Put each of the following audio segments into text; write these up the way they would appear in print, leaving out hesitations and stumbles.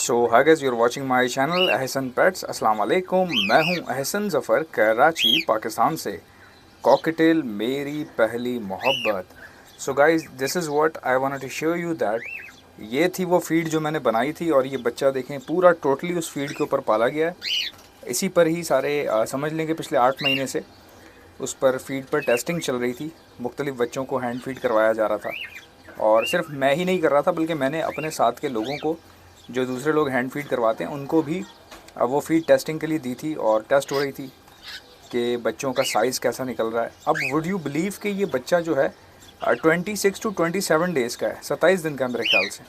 So hi guys, you are watching my channel Ahsan pets. अस्सलाम वालेकुम, मैं हूं अहसन ज़फ़र, कराची पाकिस्तान से। कॉकटेल मेरी पहली मोहब्बत। So guys, this is what I wanted to show you that ये थी वो फीड जो मैंने बनाई थी, और ये बच्चा देखें पूरा टोटली उस फीड के ऊपर पाला गया है। इसी पर ही सारे समझ लें कि पिछले 8 महीने से उस पर फीड पर टेस्टिंग चल रही थी। मुख्तलिफ़ बच्चों को हैंड फीड करवाया जा रहा था, और सिर्फ मैं ही नहीं कर रहा था बल्कि मैंने अपने साथ के लोगों को, जो दूसरे लोग हैंड फीड करवाते हैं, उनको भी वो फीड टेस्टिंग के लिए दी थी, और टेस्ट हो रही थी कि बच्चों का साइज़ कैसा निकल रहा है। अब वुड यू बिलीव कि ये बच्चा जो है 26 टू 27 डेज़ का है, 27 दिन का मेरे ख्याल से।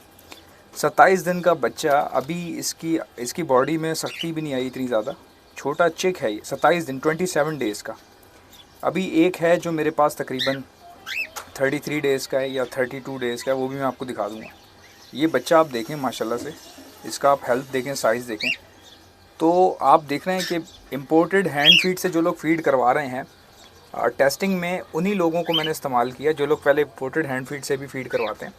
27 दिन का बच्चा, अभी इसकी बॉडी में सख्ती भी नहीं आई इतनी ज़्यादा। छोटा चिक है ये, 27 दिन 27 डेज़ का। अभी एक है जो मेरे पास तकरीबन 33 डेज़ का है या 32 डेज़ का है, वो भी मैं आपको दिखा दूँगा। ये बच्चा आप देखें माशाल्लाह से, इसका आप हेल्थ देखें, साइज़ देखें, तो आप देख रहे हैं कि इम्पोर्टेड हैंड फीड से जो लोग फीड करवा रहे हैं, टेस्टिंग में उन्हीं लोगों को मैंने इस्तेमाल किया जो लोग पहले इम्पोर्टेड हैंड फीड से भी फीड करवाते हैं,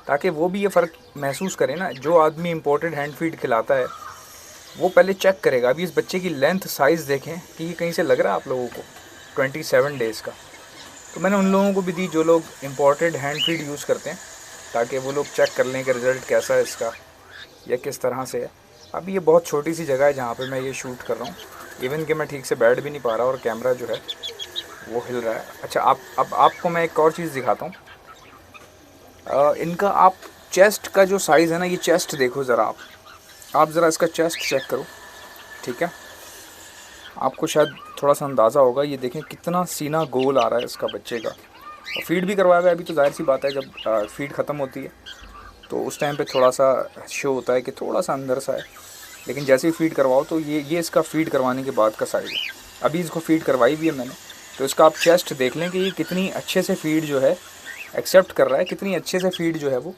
ताकि वो भी ये फ़र्क महसूस करें ना। जो आदमी इम्पोर्टेड हैंड फीड खिलाता है वो पहले चेक करेगा। अभी इस बच्चे की लेंथ साइज़ देखें कि ये कहीं से लग रहा है आप लोगों को 27 डेज़ का। तो मैंने उन लोगों को भी दी जो लोग इम्पोर्टेड हैंड फीड यूज़ करते हैं, ताकि वो लोग चेक कर लें कि रिज़ल्ट कैसा है इसका या किस तरह से है। अभी ये बहुत छोटी सी जगह है जहाँ पे मैं ये शूट कर रहा हूँ, इवन कि मैं ठीक से बैठ भी नहीं पा रहा और कैमरा जो है वो हिल रहा है। अच्छा, अब आपको मैं एक और चीज़ दिखाता हूँ। इनका आप चेस्ट का जो साइज़ है ना, ये चेस्ट देखो ज़रा, आप ज़रा इसका चेस्ट चेक करो, ठीक है। आपको शायद थोड़ा सा अंदाज़ा होगा। ये देखें कितना सीना गोल आ रहा है इसका बच्चे का। और फीड भी करवाया हुआ है अभी, तो जाहिर सी बात है जब फीड ख़त्म होती है तो उस टाइम पे थोड़ा सा शो होता है कि थोड़ा सा अंदर सा है, लेकिन जैसे ही फीड करवाओ तो ये इसका फीड करवाने के बाद का साइज़ है। अभी इसको फीड करवाई भी है मैंने, तो इसका आप चेस्ट देख लें कि ये कितनी अच्छे से फीड जो है एक्सेप्ट कर रहा है, कितनी अच्छे से फीड जो है वो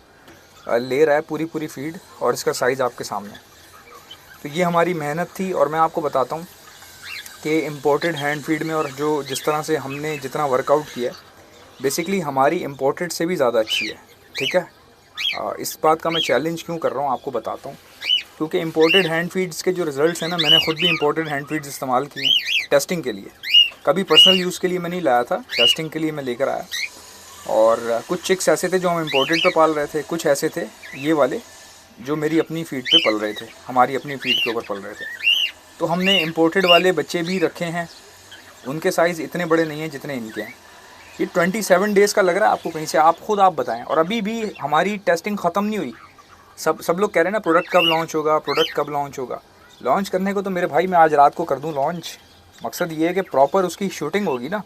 ले रहा है, पूरी फीड, और इसका साइज़ आपके सामने। तो ये हमारी मेहनत थी, और मैं आपको बताता हूँ कि इम्पोर्टेड हैंड फीड में और जो जिस तरह से हमने जितना वर्कआउट किया है, बेसिकली हमारी इम्पोर्टेड से भी ज़्यादा अच्छी है, ठीक है। इस बात का मैं चैलेंज क्यों कर रहा हूँ आपको बताता हूँ। क्योंकि इम्पोर्टेड हैंड फीड्स के जो रिज़ल्ट्स हैं ना, मैंने ख़ुद भी इम्पोर्टेड हैंड फीड्स इस्तेमाल किए हैं टेस्टिंग के लिए। कभी पर्सनल यूज़ के लिए मैं नहीं लाया था, टेस्टिंग के लिए मैं लेकर आया। और कुछ चिक्स ऐसे थे जो हम इम्पोर्टेड पे पाल रहे थे, कुछ ऐसे थे ये वाले जो मेरी अपनी फीड पे पल रहे थे, हमारी अपनी फीड के ऊपर पल रहे थे। तो हमने इम्पोर्टेड वाले बच्चे भी रखे हैं, उनके साइज़ इतने बड़े नहीं हैं जितने इनके हैं। ये 27 डेज़ का लग रहा है आपको कहीं से? आप बताएं। और अभी भी हमारी टेस्टिंग ख़त्म नहीं हुई। सब लोग कह रहे हैं ना प्रोडक्ट कब लॉन्च होगा, प्रोडक्ट कब लॉन्च होगा। लॉन्च करने को तो मेरे भाई मैं आज रात को कर दूं लॉन्च। मकसद ये है कि प्रॉपर उसकी शूटिंग होगी ना।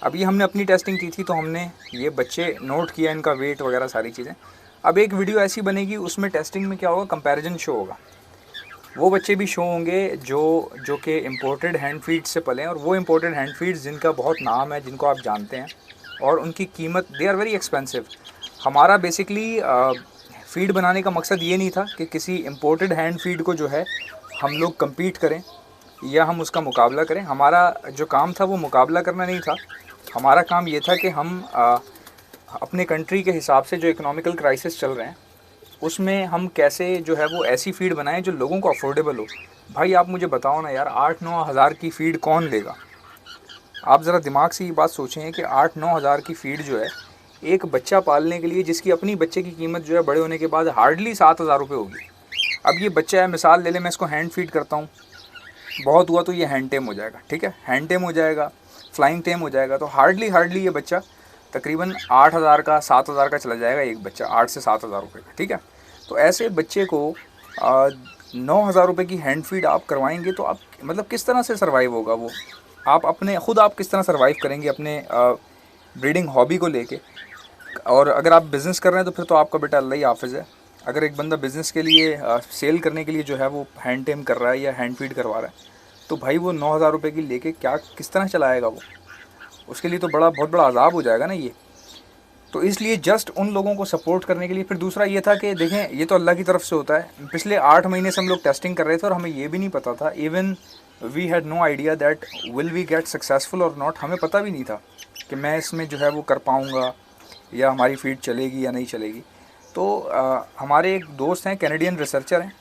अभी हमने अपनी टेस्टिंग की थी, तो हमने ये बच्चे नोट किया, इनका वेट वगैरह सारी चीज़ें। अब एक वीडियो ऐसी बनेगी, उसमें टेस्टिंग में क्या होगा, कंपैरिजन शो होगा। वो बच्चे भी शो होंगे जो कि इम्पोर्टेड हैंड फीड से पले हैं, और वो इम्पोर्टेड हैंड फीड्स जिनका बहुत नाम है, जिनको आप जानते हैं, और उनकी कीमत दे आर वेरी एक्सपेंसिव। हमारा बेसिकली फीड बनाने का मकसद ये नहीं था कि किसी इम्पोर्टेड हैंड फीड को जो है हम लोग कम्पीट करें या हम उसका मुकाबला करें। हमारा जो काम था वो मुकाबला करना नहीं था। हमारा काम ये था कि हम अपने कंट्री के हिसाब से जो इकोनॉमिकल क्राइसिस चल रहे हैं, उसमें हम कैसे जो है वो ऐसी फ़ीड बनाएं जो लोगों को अफोर्डेबल हो। भाई आप मुझे बताओ ना यार, 8-9 हज़ार की फ़ीड कौन लेगा? आप ज़रा दिमाग से ये बात सोचें कि 8-9 हज़ार की फ़ीड जो है एक बच्चा पालने के लिए, जिसकी अपनी बच्चे की कीमत जो है बड़े होने के बाद हार्डली 7,000 रुपये होगी। अब ये बच्चा है, मिसाल ले लें, मैं इसको हैंड फीड करता हूँ, बहुत हुआ तो ये हैंड टेम हो जाएगा, ठीक है, हैंड टेम हो जाएगा, फ्लाइंग टेम हो जाएगा, तो हार्डली ये बच्चा तकरीबन 8,000 का, 7,000 का चला जाएगा एक बच्चा, 8 से 7,000 रुपये का, ठीक है। तो ऐसे बच्चे को 9,000 रुपये की हैंड फीड आप करवाएंगे तो आप मतलब किस तरह से सर्वाइव होगा वो? आप किस तरह सर्वाइव करेंगे अपने ब्रीडिंग हॉबी को लेके? और अगर आप बिज़नेस कर रहे हैं तो फिर तो आपका बेटा अल्लाह ही हाफ़िज़ है। अगर एक बंदा बिज़नेस के लिए सेल करने के लिए जो है वो हैंड टेम कर रहा है या हैंड फीड करवा रहा है, तो भाई वो 9,000 रुपये की लेके किस तरह चलाएगा वो? उसके लिए तो बहुत बड़ा अज़ाब हो जाएगा ना ये। तो इसलिए जस्ट उन लोगों को सपोर्ट करने के लिए। फिर दूसरा ये था कि देखें, ये तो अल्लाह की तरफ से होता है। पिछले 8 महीने से हम लोग टेस्टिंग कर रहे थे और हमें ये भी नहीं पता था, even we had no idea that will we get successful और नॉट। हमें पता भी नहीं था कि मैं इसमें जो है वो कर पाऊँगा या हमारी फीड चलेगी या नहीं चलेगी। तो हमारे एक दोस्त हैं, कैनेडियन रिसर्चर हैं,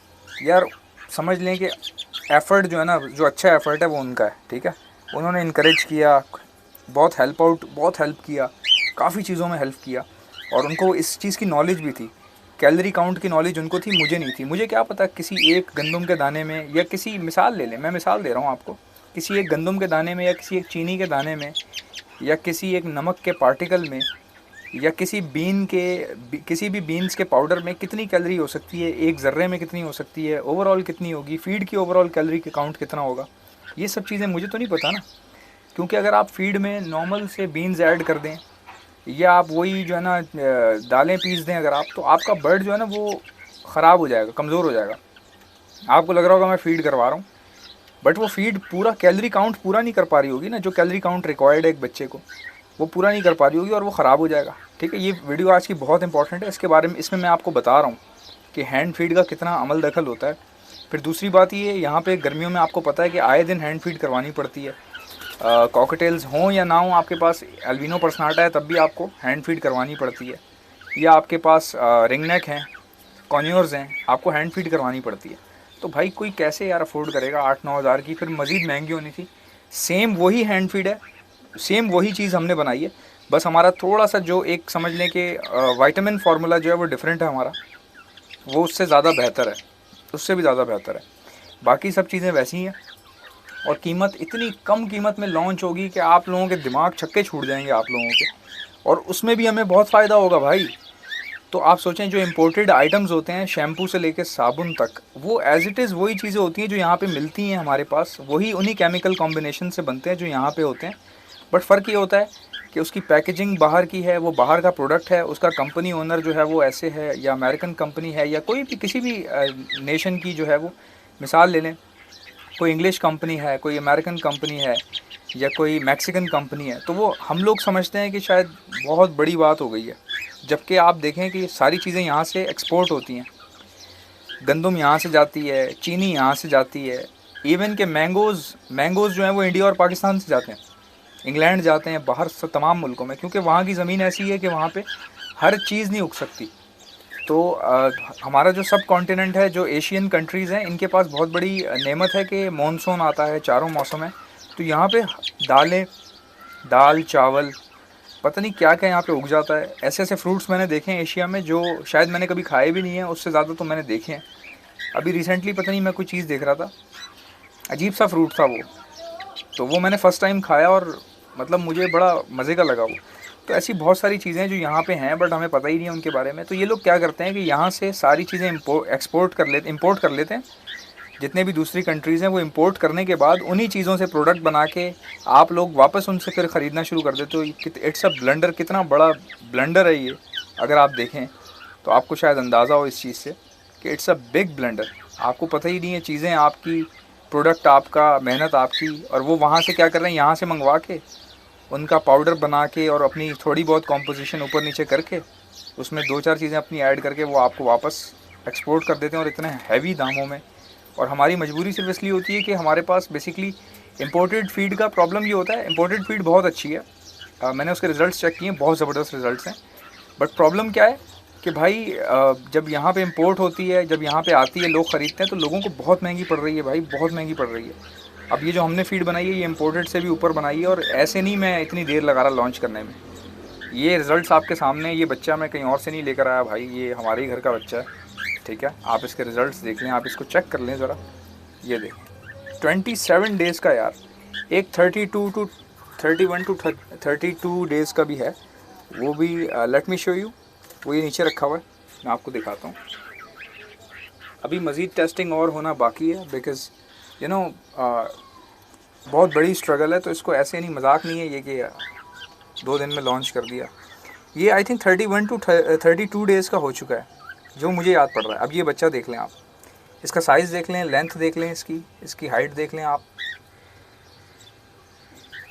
यार समझ लें कि एफ़र्ट जो है ना, जो अच्छा एफ़र्ट है वो उनका है, ठीक है। उन्होंने इनकरेज किया, बहुत हेल्प किया, काफ़ी चीज़ों में हेल्प किया, और उनको इस चीज़ की नॉलेज भी थी। कैलोरी काउंट की नॉलेज उनको थी, मुझे नहीं थी। मुझे क्या पता किसी एक गंदम के दाने में, या किसी मिसाल ले लें, मैं मिसाल दे रहा हूँ आपको, किसी एक गंदम के दाने में, या किसी एक चीनी के दाने में, या किसी एक नमक के पार्टिकल में, या किसी भी बीन्स के पाउडर में कितनी कैलोरी हो सकती है, एक ज़र्रे में कितनी हो सकती है, ओवरऑल कितनी होगी, फीड की ओवरऑल कैलोरी के काउंट कितना होगा, ये सब चीज़ें मुझे तो नहीं पता ना। क्योंकि अगर आप फीड में नॉर्मल से बीन्स ऐड कर दें, या आप वही जो है ना दालें पीस दें अगर आप, तो आपका बर्ड जो है ना वो ख़राब हो जाएगा, कमज़ोर हो जाएगा। आपको लग रहा होगा मैं फ़ीड करवा रहा हूँ, बट वो फीड पूरा कैलोरी काउंट पूरा नहीं कर पा रही होगी ना, जो कैलोरी काउंट रिक्वायर्ड है एक बच्चे को, वो पूरा नहीं कर पा रही होगी, और वो ख़राब हो जाएगा, ठीक है। ये वीडियो आज की बहुत इंपॉर्टेंट है, इसके बारे में, इसमें मैं आपको बता रहा हूँ कि हैंड फीड का कितना अमल दखल होता है। फिर दूसरी बात ये, यहाँ पे गर्मियों में आपको पता है कि आए दिन हैंड फीड करवानी पड़ती है। कॉकटेल्स हों या ना हों आपके पास, एल्बिनो पर्सनाटा है तब भी आपको हैंड फीड करवानी पड़ती है, या आपके पास रिंगनेक हैं, कॉन्योर्स हैं, आपको हैंड फीड करवानी पड़ती है। तो भाई कोई कैसे यार अफोर्ड करेगा 8-9 हज़ार की, फिर मज़ीद महंगी होनी थी। सेम वही हैंड फीड है, सेम वही चीज़ हमने बनाई है, बस हमारा थोड़ा सा जो एक समझ लें कि विटामिन फार्मूला जो है वो डिफरेंट है हमारा, वो उससे ज़्यादा बेहतर है, उससे भी ज़्यादा बेहतर है। बाकी सब चीज़ें वैसी हैं, और कीमत इतनी कम कीमत में लॉन्च होगी कि आप लोगों के दिमाग छक्के छूट जाएंगे आप लोगों के, और उसमें भी हमें बहुत फ़ायदा होगा भाई। तो आप सोचें, जो इम्पोर्टेड आइटम्स होते हैं शैम्पू से लेकर साबुन तक, वो एज़ इट इज़ वही चीज़ें होती हैं जो यहाँ पे मिलती हैं हमारे पास, वही उन्हीं केमिकल कॉम्बिनेशन से बनते हैं जो यहाँ पे होते हैं। बट फ़र्क ये होता है कि उसकी पैकेजिंग बाहर की है, वो बाहर का प्रोडक्ट है, उसका कंपनी ओनर जो है वो ऐसे है, या अमेरिकन कंपनी है, या कोई भी किसी भी नेशन की जो है वो, मिसाल ले लें, कोई इंग्लिश कंपनी है, कोई अमेरिकन कंपनी है, या कोई मैक्सिकन कंपनी है, तो वो हम लोग समझते हैं कि शायद बहुत बड़ी बात हो गई है। जबकि आप देखें कि सारी चीज़ें यहाँ से एक्सपोर्ट होती हैं, गंदम यहाँ से जाती है, चीनी यहाँ से जाती है, इवन के मैंगोज़ जो हैं वो इंडिया और पाकिस्तान से जाते हैं, इंग्लैंड जाते हैं, बाहर से तमाम मुल्कों में, क्योंकि वहाँ की ज़मीन ऐसी है कि वहाँ पे हर चीज़ नहीं उग सकती। तो हमारा जो सब कॉन्टिनेंट है, जो एशियन कंट्रीज़ हैं, इनके पास बहुत बड़ी नेमत है कि मॉनसून आता है, चारों मौसम है, तो यहाँ पे दाल चावल पता नहीं क्या क्या यहाँ पे उग जाता है। ऐसे ऐसे फ्रूट्स मैंने देखे हैं एशिया में जो शायद मैंने कभी खाए भी नहीं हैं, उससे ज़्यादा तो मैंने देखे हैं। अभी रिसेंटली पता नहीं मैं कोई चीज़ देख रहा था, अजीब सा फ्रूट था वो, तो वो मैंने फ़र्स्ट टाइम खाया और मतलब मुझे बड़ा मज़े का लगा वो। तो ऐसी बहुत सारी चीज़ें जो यहाँ पे हैं बट हमें पता ही नहीं है उनके बारे में। तो ये लोग क्या करते हैं कि यहाँ से सारी चीज़ें इम्पोर्ट कर लेते हैं, जितने भी दूसरी कंट्रीज़ हैं वो इंपोर्ट करने के बाद उन्हीं चीज़ों से प्रोडक्ट बना के आप लोग वापस उनसे फिर ख़रीदना शुरू कर देते हो। इट्स अ ब्लंडर, कितना बड़ा ब्लंडर है ये। अगर आप देखें तो आपको शायद अंदाज़ा हो इस चीज़ से कि इट्स अ बिग ब्लंडर। आपको पता ही नहीं है, चीज़ें आपकी, प्रोडक्ट आपका, मेहनत आपकी, और वो वहाँ से क्या कर रहे हैं, यहाँ से मंगवा के उनका पाउडर बना के और अपनी थोड़ी बहुत कॉम्पोजिशन ऊपर नीचे करके उसमें 2-4 चीज़ें अपनी ऐड करके वो आपको वापस एक्सपोर्ट कर देते हैं, और इतने हैवी दामों में। और हमारी मजबूरी सिर्फ इसलिए होती है कि हमारे पास बेसिकली इंपोर्टेड फ़ीड का प्रॉब्लम ये होता है। इंपोर्टेड फ़ीड बहुत अच्छी है, मैंने उसके रिज़ल्ट्स चेक किए हैं, बहुत ज़बरदस्त रिज़ल्ट्स हैं। बट प्रॉब्लम क्या है कि भाई जब यहाँ पे इंपोर्ट होती है, जब यहाँ पे आती है, लोग ख़रीदते हैं, तो लोगों को बहुत महंगी पड़ रही है भाई, बहुत महंगी पड़ रही है। अब ये जो हमने फ़ीड बनाई है ये इंपोर्टेड से भी ऊपर बनाई है, और ऐसे नहीं मैं इतनी देर लगा रहा लॉन्च करने में। ये रिज़ल्ट्स आपके सामने, ये बच्चा मैं कहीं और से नहीं लेकर आया भाई, ये हमारे ही घर का बच्चा है, ठीक है। आप इसके रिज़ल्ट्स देख लें, आप इसको चेक कर लें ज़रा। ये देख 27 डेज़ का यार, एक 31 टू 32 डेज़ का भी है, वो भी लेट मी शो यू। वो ये नीचे रखा हुआ है, मैं आपको दिखाता हूँ। अभी मज़ीद टेस्टिंग और होना बाकी है, बिकॉज़ यू नो बहुत बड़ी स्ट्रगल है, तो इसको ऐसे नहीं, मजाक नहीं है ये कि 2 दिन में लॉन्च कर दिया। ये आई थिंक 31 टू 32 डेज़ का हो चुका है, जो मुझे याद पड़ रहा है। अब ये बच्चा देख लें आप, इसका साइज़ देख लें, लेंथ देख लें, इसकी हाइट देख लें आप।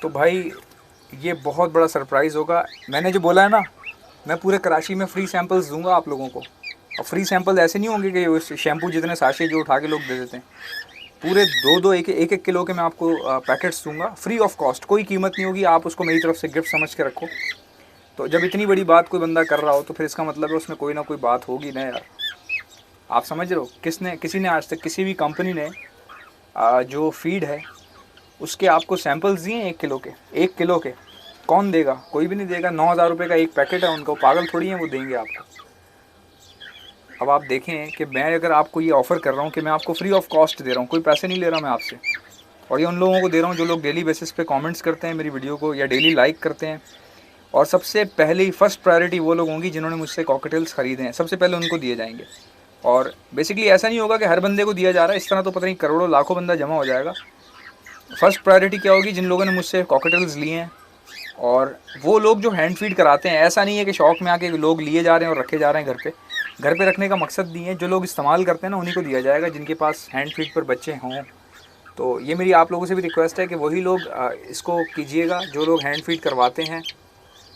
तो भाई ये बहुत बड़ा सरप्राइज़ होगा। मैंने जो बोला है ना, मैं पूरे कराची में फ्री सैंपल्स दूंगा आप लोगों को। और फ्री सैंपल ऐसे नहीं होंगे कि उस शैम्पू जितने साशे जो उठा के लोग दे देते हैं, पूरे 2-2 एक-एक किलो के मैं आपको पैकेट्स दूंगा फ्री ऑफ कॉस्ट, कोई कीमत नहीं होगी। आप उसको मेरी तरफ से गिफ्ट समझ के रखो। तो जब इतनी बड़ी बात कोई बंदा कर रहा हो तो फिर इसका मतलब है उसमें कोई ना कोई बात होगी ना यार। आप समझ रहे हो, किसी ने आज तक किसी भी कंपनी ने जो फीड है उसके आपको सैंपल्स दिए हैं 1 किलो के कौन देगा? कोई भी नहीं देगा। 9,000 रुपये का एक पैकेट है उनका, पागल थोड़ी है वो देंगे आपको। अब आप देखें कि मैं अगर आपको ये ऑफ़र कर रहा हूँ कि मैं आपको फ्री ऑफ कॉस्ट दे रहा हूँ, कोई पैसे नहीं ले रहा मैं आपसे, और ये उन लोगों को दे रहा हूँ जो लोग डेली बेसिस पे कमेंट्स करते हैं मेरी वीडियो को या डेली लाइक करते हैं। और सबसे पहले फर्स्ट प्रायोरिटी वो लोग होंगी जिन्होंने मुझसे कॉकटेल्स ख़रीदे हैं, सबसे पहले उनको दिए जाएंगे। और बेसिकली ऐसा नहीं होगा कि हर बंदे को दिया जा रहा है, इस तरह तो पता नहीं करोड़ों लाखों बंदा जमा हो जाएगा। फर्स्ट प्रायोरिटी क्या होगी? जिन लोगों ने मुझसे कॉकटेल्स लिए हैं, और वो लोग जो हैंड फीड कराते हैं। ऐसा नहीं है कि शौक में आके लोग लिए जा रहे हैं और रखे जा रहे हैं घर पे रखने का मकसद नहीं है। जो लोग इस्तेमाल करते हैं ना उन्हीं को दिया जाएगा, जिनके पास हैंड फीड पर बच्चे हों। तो ये मेरी आप लोगों से भी रिक्वेस्ट है कि वही लोग इसको कीजिएगा जो लोग हैंड फीड करवाते हैं,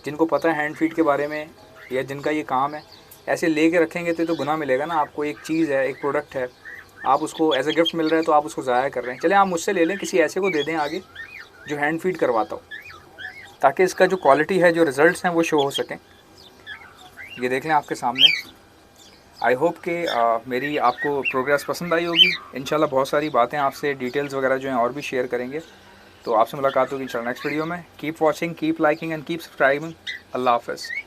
जिनको पता है हैंड फीड के बारे में या जिनका ये काम है। ऐसे ले के रखेंगे तो गुनाह मिलेगा ना आपको। एक चीज़ है, एक प्रोडक्ट है, आप उसको एज ए गिफ्ट मिल रहा है तो आप उसको ज़ाया कर रहे हैं। चले आप मुझसे ले लें, किसी ऐसे को दे दें आगे जो हैंड फीड करवाता हो, ताकि इसका जो क्वालिटी है, जो रिज़ल्ट्स हैं वो शो हो सकें। ये देख लें आपके सामने। आई होप कि मेरी आपको प्रोग्रेस पसंद आई होगी। इंशाल्लाह बहुत सारी बातें आपसे, डिटेल्स वगैरह जो हैं और भी शेयर करेंगे। तो आपसे मुलाकात होगी इंशाल्लाह नेक्स्ट वीडियो में। Keep watching, keep liking and keep subscribing. अल्लाह हाफ़िज़।